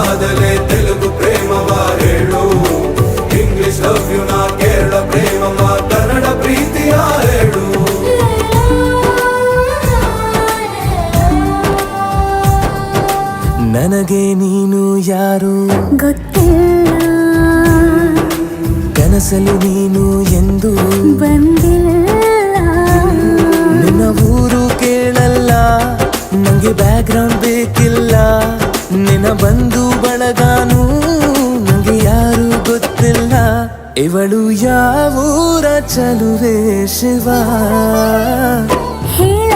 ಆದಲೆ ತೆಲುಗು ಪ್ರೇಮವ ಹೇಳು, English love you ನಾ ಕೇರಳ ಪ್ರೇಮವ ಕನ್ನಡ ಪ್ರೀತಿಯ ಹೇಳು. ನನಗೆ ನೀನು ಯಾರು ಗೊತ್ತಿಲ್ಲ, ಕನಸಲು ನೀನು ಎಂದು ಬಂದಿಲ್ಲ. ನಿನ್ನ ಊರು ಕೇಳಲ್ಲ, ನಂಗೆ ಬ್ಯಾಕ್ಗ್ರೌಂಡ್ ಬೇಕಿಲ್ಲ. ನಿನ್ನ ಬಂಧು ಬಳಗಾನು ನಂಗೆ ಯಾರು ಗೊತ್ತಿಲ್ಲ. ಇವಳು ಯಾವೂರ ಚಲುವೆ ಶಿವ ಹೇಳ